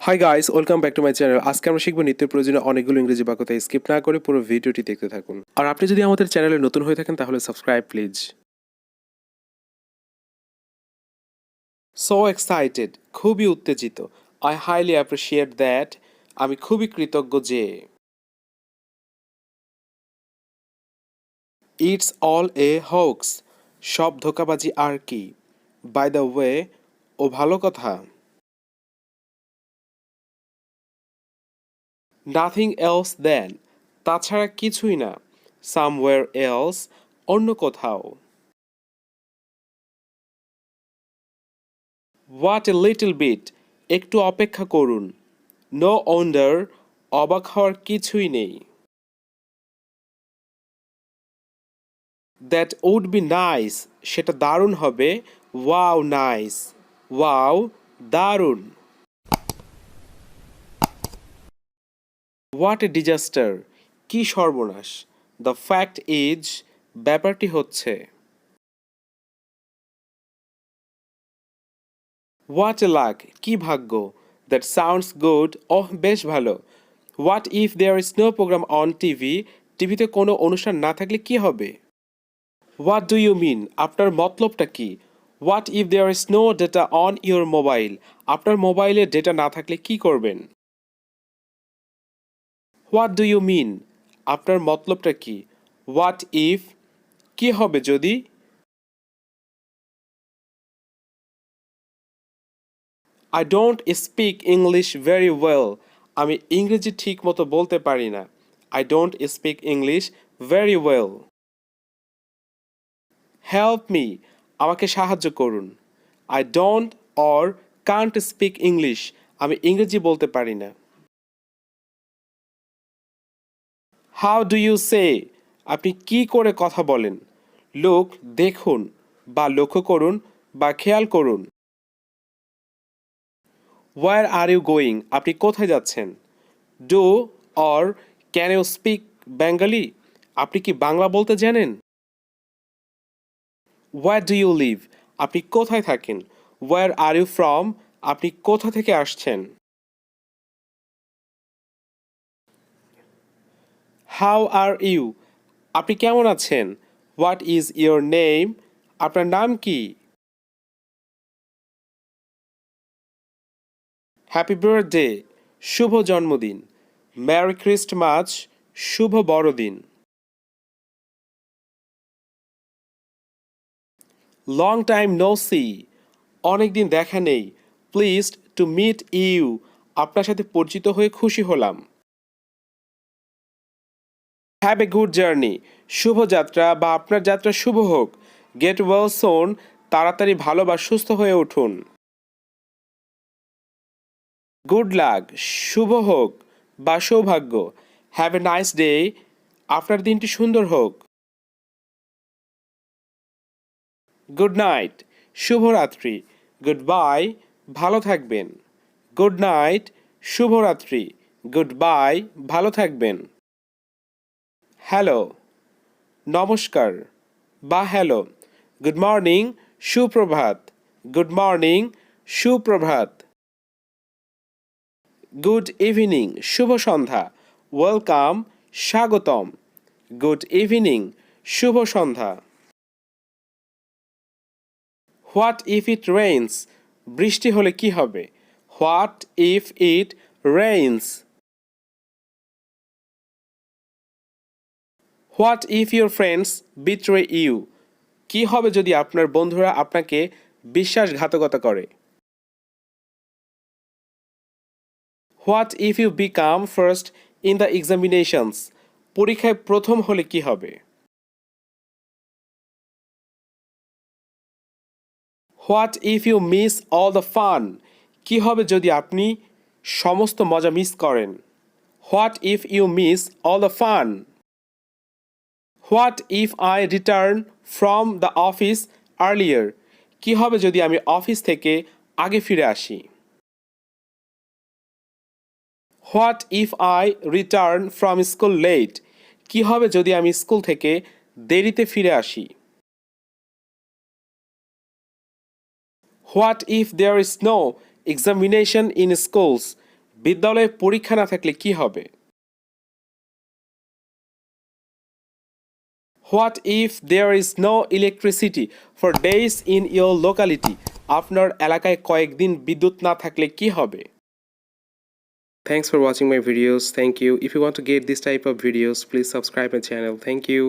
Hi guys, welcome back to my channel. আজকে আমরা শিখবো নিত্য প্রয়োজনীয় অনেকগুলো ইংরেজি বাক্য, তাই স্কিপ না করে পুরো ভিডিওটি দেখতে থাকুন। আর আপনি যদি আমাদের চ্যানেলে নতুন হয়ে থাকেন তাহলে সাবস্ক্রাইব প্লিজ। সো এক্সাইটেড, খুবই উত্তেজিত। আই হাইলি অ্যাপ্রিসিয়েট দ্যাট, আমি খুবই কৃতজ্ঞ যে। ইটস অল এ হোক্স, সব ধোঁকাবাজি আর কি। বাই দ্য ওয়ে, ও ভালো কথা। নাথিং এলস দেন, তাছাড়া কিছুই না। সামওয়্যার এলস, অন্য কোথাও। হোয়াট এ লিটল বিট, একটু অপেক্ষা করুন। নো ওয়ান্ডার, অবাক হওয়ার কিছুই নেই। দ্যাট উড বি নাইস, সেটা দারুণ হবে। ওয়াও নাইস, ওয়াও দারুণ। হোয়াট এ ডিজাস্টার, কি সর্বনাশ। দ্য ফ্যাক্ট ইজ, ব্যাপারটি হচ্ছে। হোয়াট এ লাক, কি ভাগ্য। দ্যাট সাউন্ডস গুড, ওহ বেশ ভালো। What if there is no program on TV, টিভিতে কোনো অনুষ্ঠান না থাকলে কি হবে। হোয়াট ডু ইউ মিন, আপনার মতলবটা কি। What if there is no data on your mobile, আপনার মোবাইলে ডেটা না থাকলে কি করবেন। হোয়াট ডু ইউ মিন, আপনার মতলবটা কি। হোয়াট ইফ, কি হবে যদি। I don't speak English very well, আমি ইংরেজি ঠিক মতো বলতে পারি না। I don't speak English very well. Help me, আমাকে সাহায্য করুন। I don't or Kant speak English, আমি ইংরেজি বলতে পারি না। হাউ ডু ইউ সে, আপনি কি করে কথা বলেন। লুক, দেখুন, বা লক্ষ্য করুন, বা খেয়াল করুন। হোয়ার আর ইউ গোয়িং, আপনি কোথায় যাচ্ছেন। Do or can you speak Bengali, আপনি কি বাংলা বলতে জানেন। হোয়ার ডু ইউ লিভ, আপনি কোথায় থাকেন। হোয়ার আর ইউ ফ্রম, আপনি কোথা থেকে আসছেন। হাউ আর ইউ, আপনি কেমন আছেন। হোয়াট ইজ ইয়োর নেম, আপনার নাম কি। হ্যাপি বার্থডে, শুভ জন্মদিন। মেরি ক্রিস্টমাস, শুভ বড়দিন। লং টাইম নো সি, অনেকদিন দেখা নেই। প্লিজড টু মিট ইউ, আপনার সাথে পরিচিত হয়ে খুশি হলাম। হ্যাভ এ গুড জার্নি, শুভযাত্রা বা আপনার যাত্রা শুভ হোক। গেট ওয়েল সোন, তাড়াতাড়ি ভালো বা সুস্থ হয়ে উঠুন। গুড লাক, শুভ হোক বা সৌভাগ্য। হ্যাভ এ নাইস ডে, আপনার দিনটি সুন্দর হোক। গুড নাইট, শুভরাত্রি। গুড বাই, ভালো থাকবেন। গুড নাইট, শুভরাত্রি। গুড বাই, ভালো থাকবেন। হ্যালো, নমস্কার বা হ্যালো। গুড মর্নিং, সুপ্রভাত। গুড মর্নিং, সুপ্রভাত। গুড ইভিনিং, শুভ সন্ধ্যা। ওয়েলকাম, স্বাগতম। গুড ইভিনিং, শুভ সন্ধ্যা। হোয়াট ইফ ইট রেইনস, বৃষ্টি হলে কি হবে। What if it rains. What if your friends betray you, কি হবে যদি আপনার বন্ধুরা আপনাকে বিশ্বাসঘাতকতা করে। What if you become first in the examinations, পরীক্ষায় প্রথম হলে কি হবে। What if you miss all the fun, কি হবে যদি আপনি সমস্ত মজা মিস করেন। What if you miss all the fun. What if I return from the office earlier, কি হবে যদি আমি অফিস থেকে আগে ফিরে আসি। What if I return from school late, কি হবে যদি আমি স্কুল থেকে দেরিতে ফিরে আসি। What if there is no examination in schools, বিদ্যালয়ে পরীক্ষা না থাকলে কি হবে? What if there is no electricity for days in your locality? আপনার এলাকায় কয়েকদিন বিদ্যুৎ না থাকলে কি হবে? Thanks for watching my videos. Thank you. If you want to get this type of videos, please subscribe my channel. Thank you.